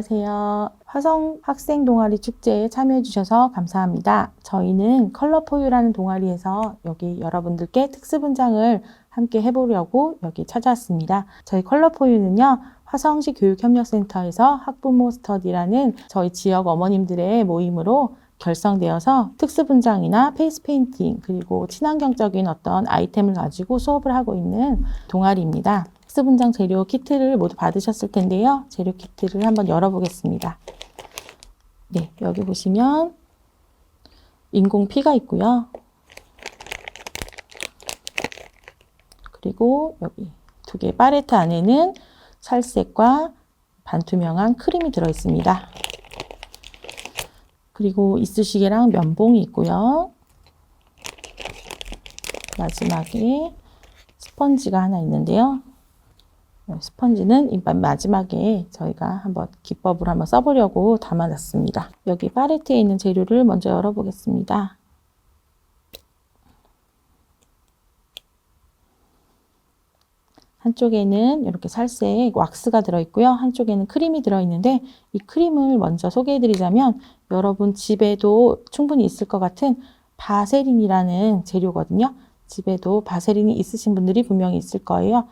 안녕하세요. 화성 학생 동아리 축제에 참여해 주셔서 감사합니다. 저희는 컬러포유라는 동아리에서 여기 여러분들께 특수분장을 함께 해보려고 여기 찾아왔습니다. 저희 컬러포유는요, 화성시 교육협력센터에서 학부모 스터디라는 저희 지역 어머님들의 모임으로 결성되어서 특수분장이나 페이스 페인팅 그리고 친환경적인 어떤 아이템을 가지고 수업을 하고 있는 동아리입니다. 특수분장 재료 키트를 모두 받으셨을 텐데요. 재료 키트를 한번 열어보겠습니다. 네, 여기 보시면 인공 피가 있고요. 그리고 여기 두 개의 팔레트 안에는 살색과 반투명한 크림이 들어있습니다. 그리고 이쑤시개랑 면봉이 있고요. 마지막에 스펀지가 하나 있는데요. 스펀지는 마지막에 저희가 한번 기법으로 한번 써보려고 담아놨습니다. 여기 팔레트에 있는 재료를 먼저 열어보겠습니다. 한쪽에는 이렇게 살색 왁스가 들어있고요. 한쪽에는 크림이 들어있는데 이 크림을 먼저 소개해드리자면 여러분 집에도 충분히 있을 것 같은 바세린이라는 재료거든요. 집에도 바세린이 있으신 분들이 분명히 있을 거예요.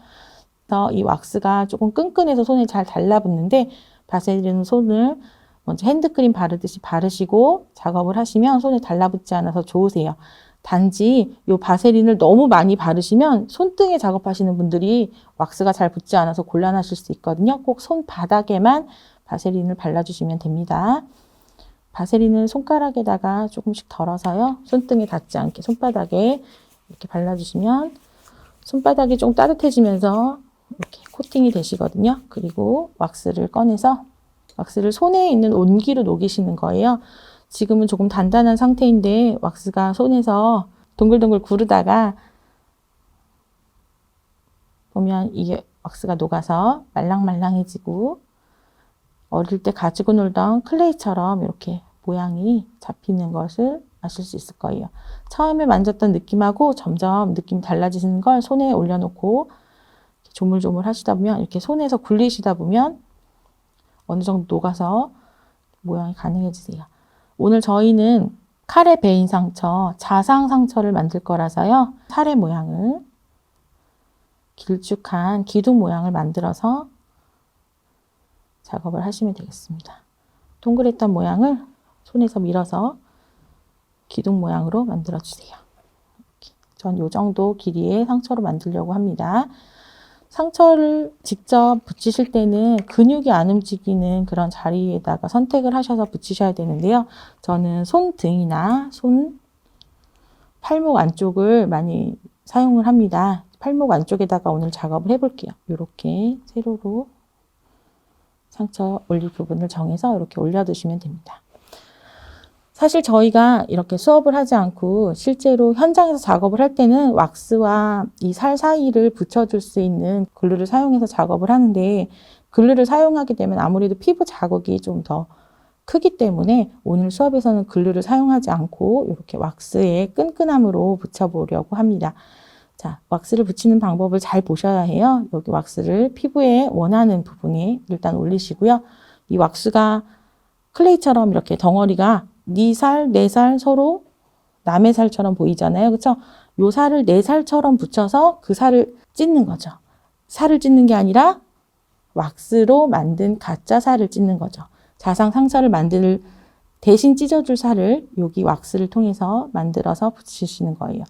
이 왁스가 조금 끈끈해서 손에 잘 달라붙는데 바세린은 손을 먼저 핸드크림 바르듯이 바르시고 작업을 하시면 손에 달라붙지 않아서 좋으세요. 단지 이 바세린을 너무 많이 바르시면 손등에 작업하시는 분들이 왁스가 잘 붙지 않아서 곤란하실 수 있거든요. 꼭 손바닥에만 바세린을 발라주시면 됩니다. 바세린을 손가락에다가 조금씩 덜어서요. 손등에 닿지 않게 손바닥에 이렇게 발라주시면 손바닥이 좀 따뜻해지면서 이렇게 코팅이 되시거든요. 그리고 왁스를 꺼내서 왁스를 손에 있는 온기로 녹이시는 거예요. 지금은 조금 단단한 상태인데 왁스가 손에서 동글동글 구르다가 보면 이게 왁스가 녹아서 말랑말랑해지고 어릴 때 가지고 놀던 클레이처럼 이렇게 모양이 잡히는 것을 아실 수 있을 거예요. 처음에 만졌던 느낌하고 점점 느낌이 달라지는 걸 손에 올려놓고 조물조물 하시다 보면 이렇게 손에서 굴리시다 보면 어느 정도 녹아서 모양이 가능해지세요. 오늘 저희는 칼에 베인 상처, 자상 상처를 만들 거라서요. 사례 모양을 길쭉한 기둥 모양을 만들어서 작업을 하시면 되겠습니다. 동그랬던 모양을 손에서 밀어서 기둥 모양으로 만들어 주세요. 전 이 정도 길이의 상처로 만들려고 합니다. 상처를 직접 붙이실 때는 근육이 안 움직이는 그런 자리에다가 선택을 하셔서 붙이셔야 되는데요. 저는 손등이나 팔목 안쪽을 많이 사용을 합니다. 팔목 안쪽에다가 오늘 작업을 해볼게요. 이렇게 세로로 상처 올릴 부분을 정해서 이렇게 올려두시면 됩니다. 사실 저희가 이렇게 수업을 하지 않고 실제로 현장에서 작업을 할 때는 왁스와 이 살 사이를 붙여줄 수 있는 글루를 사용해서 작업을 하는데 글루를 사용하게 되면 아무래도 피부 자극이 좀 더 크기 때문에 오늘 수업에서는 글루를 사용하지 않고 이렇게 왁스의 끈끈함으로 붙여보려고 합니다. 자, 왁스를 붙이는 방법을 잘 보셔야 해요. 여기 왁스를 피부에 원하는 부분에 일단 올리시고요. 이 왁스가 클레이처럼 이렇게 덩어리가 네 살, 내 살 서로 남의 살처럼 보이잖아요. 그렇죠? 요 살을 내 살처럼 붙여서 그 살을 찢는 거죠. 살을 찢는 게 아니라 왁스로 만든 가짜 살을 찢는 거죠. 자상 상처를 만들 대신 찢어줄 살을 여기 왁스를 통해서 만들어서 붙이시는 거예요.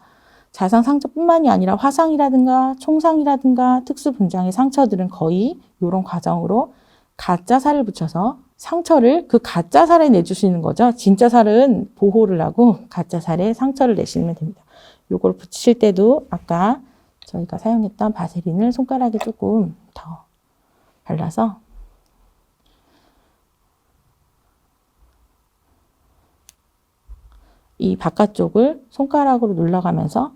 자상 상처뿐만이 아니라 화상이라든가 총상이라든가 특수 분장의 상처들은 거의 이런 과정으로 가짜 살을 붙여서 상처를 그 가짜 살에 내주시는 거죠. 진짜 살은 보호를 하고 가짜 살에 상처를 내시면 됩니다. 요걸 붙이실 때도 아까 저희가 사용했던 바세린을 손가락에 조금 더 발라서 이 바깥쪽을 손가락으로 눌러가면서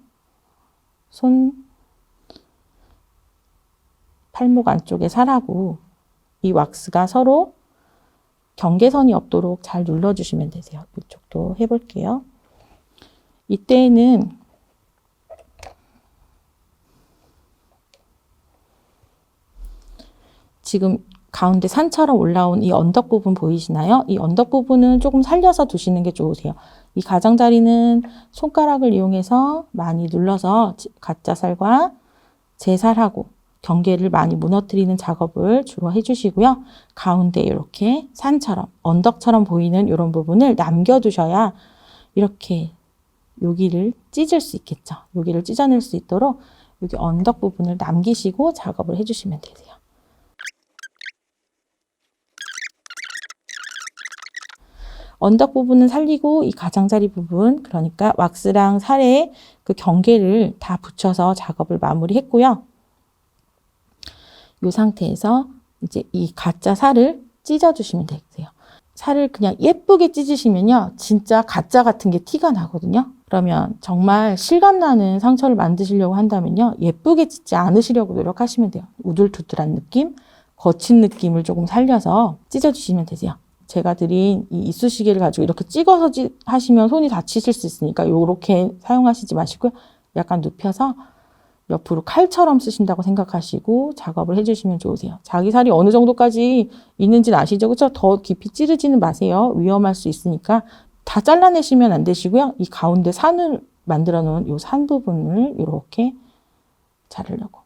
팔목 안쪽에 살하고 이 왁스가 서로 경계선이 없도록 잘 눌러주시면 되세요. 이쪽도 해볼게요. 이때는 지금 가운데 산처럼 올라온 이 언덕 부분 보이시나요? 이 언덕 부분은 조금 살려서 두시는 게 좋으세요. 이 가장자리는 손가락을 이용해서 많이 눌러서 가짜 살과 제 살하고 경계를 많이 무너뜨리는 작업을 주로 해주시고요. 가운데 이렇게 산처럼 언덕처럼 보이는 이런 부분을 남겨두셔야 이렇게 여기를 찢을 수 있겠죠. 여기를 찢어낼 수 있도록 여기 언덕 부분을 남기시고 작업을 해주시면 되세요. 언덕 부분은 살리고 이 가장자리 부분, 그러니까 왁스랑 살에 그 경계를 다 붙여서 작업을 마무리했고요. 이 상태에서 이제 이 가짜 살을 찢어주시면 되세요. 살을 그냥 예쁘게 찢으시면요, 진짜 가짜 같은 게 티가 나거든요. 그러면 정말 실감나는 상처를 만드시려고 한다면요, 예쁘게 찢지 않으시려고 노력하시면 돼요. 우둘투둘한 느낌, 거친 느낌을 조금 살려서 찢어주시면 되세요. 제가 드린 이 이쑤시개를 가지고 이렇게 찍어서 하시면 손이 다치실 수 있으니까 이렇게 사용하시지 마시고요. 약간 눕혀서 옆으로 칼처럼 쓰신다고 생각하시고 작업을 해주시면 좋으세요. 자기 살이 어느 정도까지 있는지는 아시죠? 그렇죠? 더 깊이 찌르지는 마세요. 위험할 수 있으니까 다 잘라내시면 안 되시고요. 이 가운데 산을 만들어 놓은 이 산 부분을 이렇게 자르려고.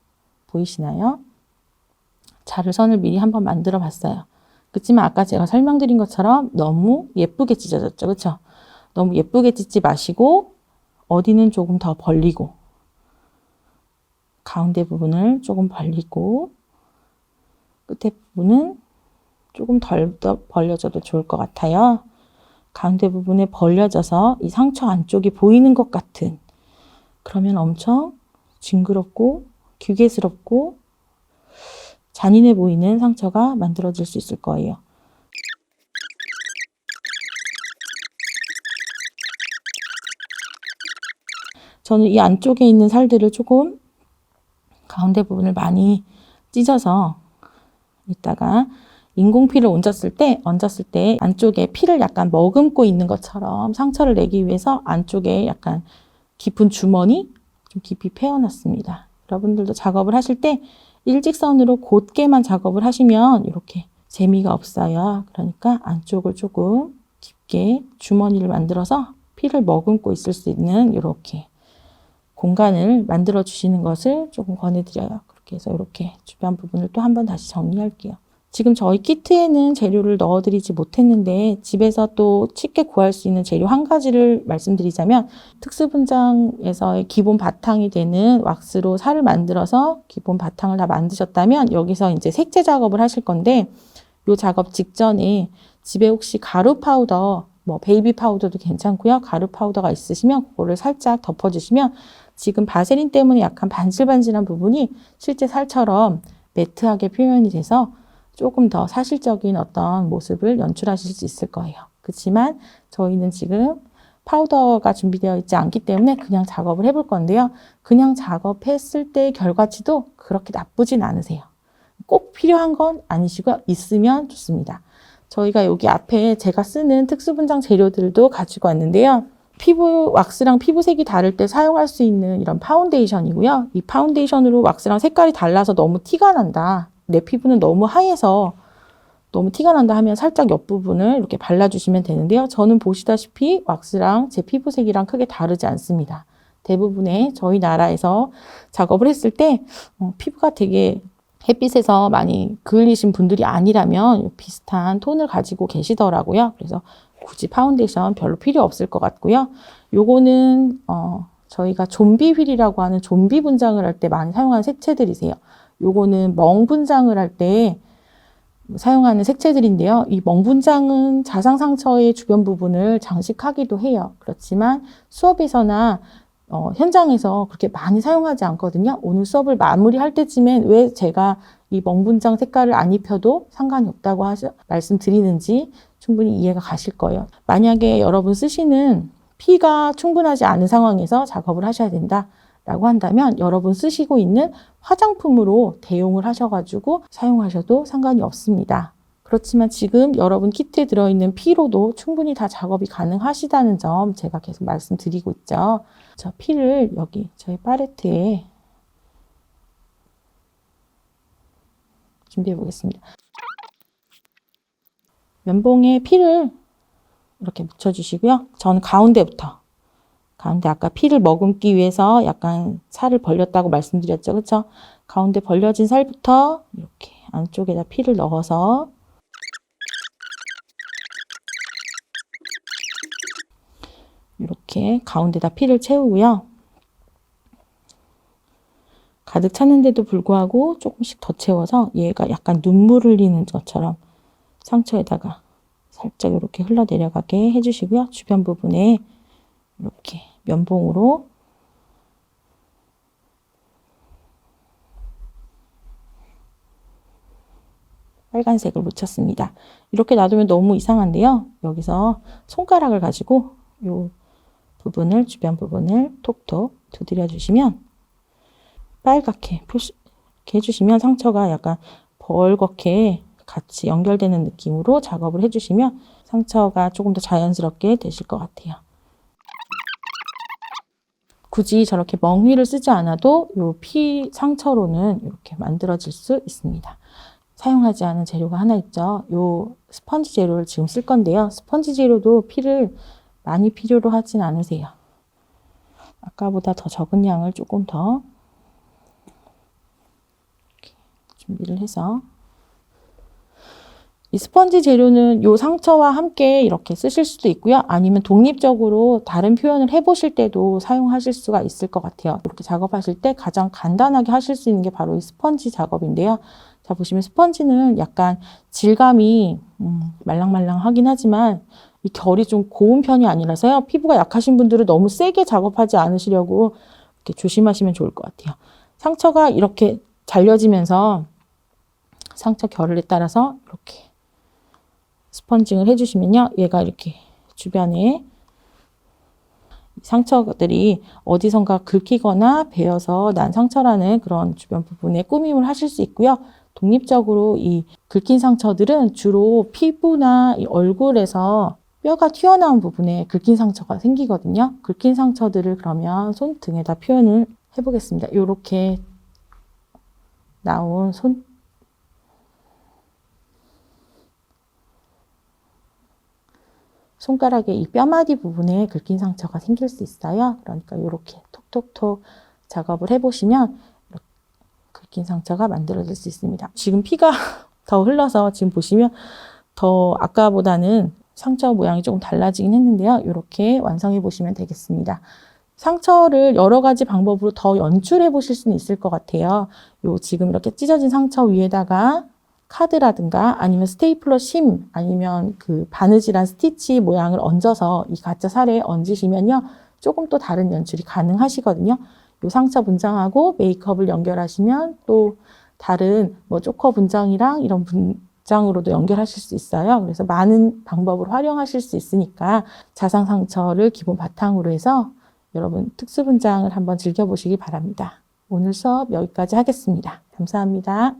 보이시나요? 자르선을 미리 한번 만들어 봤어요. 그렇지만 아까 제가 설명드린 것처럼 너무 예쁘게 찢어졌죠. 그렇죠? 너무 예쁘게 찢지 마시고 어디는 조금 더 벌리고 가운데 부분을 조금 벌리고 끝에 부분은 조금 덜 벌려져도 좋을 것 같아요. 가운데 부분에 벌려져서 이 상처 안쪽이 보이는 것 같은, 그러면 엄청 징그럽고 기괴스럽고 잔인해 보이는 상처가 만들어질 수 있을 거예요. 저는 이 안쪽에 있는 살들을 조금 가운데 부분을 많이 찢어서 이따가 인공피를 얹었을 때 안쪽에 피를 약간 머금고 있는 것처럼 상처를 내기 위해서 안쪽에 약간 깊은 주머니 좀 깊이 패워놨습니다. 여러분들도 작업을 하실 때 일직선으로 곧게만 작업을 하시면 이렇게 재미가 없어요. 그러니까 안쪽을 조금 깊게 주머니를 만들어서 피를 머금고 있을 수 있는 이렇게 공간을 만들어 주시는 것을 조금 권해드려요. 그렇게 해서 이렇게 주변 부분을 또 한번 다시 정리할게요. 지금 저희 키트에는 재료를 넣어드리지 못했는데 집에서 또 쉽게 구할 수 있는 재료 한 가지를 말씀드리자면, 특수분장에서의 기본 바탕이 되는 왁스로 살을 만들어서 기본 바탕을 다 만드셨다면 여기서 이제 색채 작업을 하실 건데, 이 작업 직전에 집에 혹시 가루 파우더, 뭐 베이비 파우더도 괜찮고요. 가루 파우더가 있으시면 그거를 살짝 덮어주시면 지금 바세린 때문에 약간 반질반질한 부분이 실제 살처럼 매트하게 표현이 돼서 조금 더 사실적인 어떤 모습을 연출하실 수 있을 거예요. 그렇지만 저희는 지금 파우더가 준비되어 있지 않기 때문에 그냥 작업을 해볼 건데요. 그냥 작업했을 때의 결과치도 그렇게 나쁘진 않으세요. 꼭 필요한 건 아니시고요. 있으면 좋습니다. 저희가 여기 앞에 제가 쓰는 특수분장 재료들도 가지고 왔는데요. 피부 왁스랑 피부색이 다를 때 사용할 수 있는 이런 파운데이션이고요. 이 파운데이션으로 왁스랑 색깔이 달라서 너무 티가 난다, 내 피부는 너무 하얘서 너무 티가 난다 하면 살짝 옆부분을 이렇게 발라주시면 되는데요. 저는 보시다시피 왁스랑 제 피부색이랑 크게 다르지 않습니다. 대부분의 저희 나라에서 작업을 했을 때 피부가 되게 햇빛에서 많이 그을리신 분들이 아니라면 비슷한 톤을 가지고 계시더라고요. 그래서 굳이 파운데이션 별로 필요 없을 것 같고요. 요거는 저희가 좀비 휠이라고 하는 좀비 분장을 할 때 많이 사용하는 색채들이세요. 요거는 멍 분장을 할 때 사용하는 색채들인데요. 이 멍 분장은 자상 상처의 주변 부분을 장식하기도 해요. 그렇지만 수업에서나 현장에서 그렇게 많이 사용하지 않거든요. 오늘 수업을 마무리할 때쯤엔 왜 제가 이 멍분장 색깔을 안 입혀도 상관이 없다고 말씀드리는지 충분히 이해가 가실 거예요. 만약에 여러분 쓰시는 피가 충분하지 않은 상황에서 작업을 하셔야 된다라고 한다면 여러분 쓰시고 있는 화장품으로 대용을 하셔가지고 사용하셔도 상관이 없습니다. 그렇지만 지금 여러분 키트에 들어있는 피로도 충분히 다 작업이 가능하시다는 점 제가 계속 말씀드리고 있죠. 저 피를 여기 저희 팔레트에 준비해 보겠습니다. 면봉에 피를 이렇게 묻혀주시고요. 전 가운데부터. 가운데 아까 피를 머금기 위해서 약간 살을 벌렸다고 말씀드렸죠. 그렇죠? 가운데 벌려진 살부터 이렇게 안쪽에다 피를 넣어서 이렇게 가운데다 피를 채우고요. 가득 찼는데도 불구하고 조금씩 더 채워서 얘가 약간 눈물 흘리는 것처럼 상처에다가 살짝 이렇게 흘러내려가게 해주시고요. 주변 부분에 이렇게 면봉으로 빨간색을 묻혔습니다. 이렇게 놔두면 너무 이상한데요. 여기서 손가락을 가지고 이 부분을, 주변 부분을 톡톡 두드려 주시면 빨갛게 이렇게 해주시면 상처가 약간 벌겋게 같이 연결되는 느낌으로 작업을 해주시면 상처가 조금 더 자연스럽게 되실 것 같아요. 굳이 저렇게 멍위를 쓰지 않아도 이 피 상처로는 이렇게 만들어질 수 있습니다. 사용하지 않은 재료가 하나 있죠. 이 스펀지 재료를 지금 쓸 건데요. 스펀지 재료도 피를 많이 필요로 하진 않으세요. 아까보다 더 적은 양을 조금 더 이렇게 준비를 해서 이 스펀지 재료는 이 상처와 함께 이렇게 쓰실 수도 있고요. 아니면 독립적으로 다른 표현을 해보실 때도 사용하실 수가 있을 것 같아요. 이렇게 작업하실 때 가장 간단하게 하실 수 있는 게 바로 이 스펀지 작업인데요. 자, 보시면 스펀지는 약간 질감이 말랑말랑하긴 하지만 이 결이 좀 고운 편이 아니라서요. 피부가 약하신 분들은 너무 세게 작업하지 않으시려고 이렇게 조심하시면 좋을 것 같아요. 상처가 이렇게 잘려지면서 상처 결에 따라서 이렇게 스펀징을 해주시면요. 얘가 이렇게 주변에 상처들이 어디선가 긁히거나 베어서 난 상처라는 그런 주변 부분에 꾸밈을 하실 수 있고요. 독립적으로 이 긁힌 상처들은 주로 피부나 이 얼굴에서 뼈가 튀어나온 부분에 긁힌 상처가 생기거든요. 긁힌 상처들을 그러면 손등에다 표현을 해보겠습니다. 이렇게 나온 손가락의 이 뼈마디 부분에 긁힌 상처가 생길 수 있어요. 그러니까 이렇게 톡톡톡 작업을 해보시면 긁힌 상처가 만들어질 수 있습니다. 지금 피가 더 흘러서 지금 보시면 더 아까보다는 상처 모양이 조금 달라지긴 했는데요. 이렇게 완성해 보시면 되겠습니다. 상처를 여러 가지 방법으로 더 연출해 보실 수는 있을 것 같아요. 요 지금 이렇게 찢어진 상처 위에다가 카드라든가 아니면 스테이플러 심 아니면 그 바느질한 스티치 모양을 얹어서 이 가짜 살에 얹으시면요. 조금 또 다른 연출이 가능하시거든요. 요 상처 분장하고 메이크업을 연결하시면 또 다른 뭐 조커 분장이랑 이런 분장으로도 연결하실 수 있어요. 그래서 많은 방법을 활용하실 수 있으니까 자상 상처를 기본 바탕으로 해서 여러분 특수 분장을 한번 즐겨보시기 바랍니다. 오늘 수업 여기까지 하겠습니다. 감사합니다.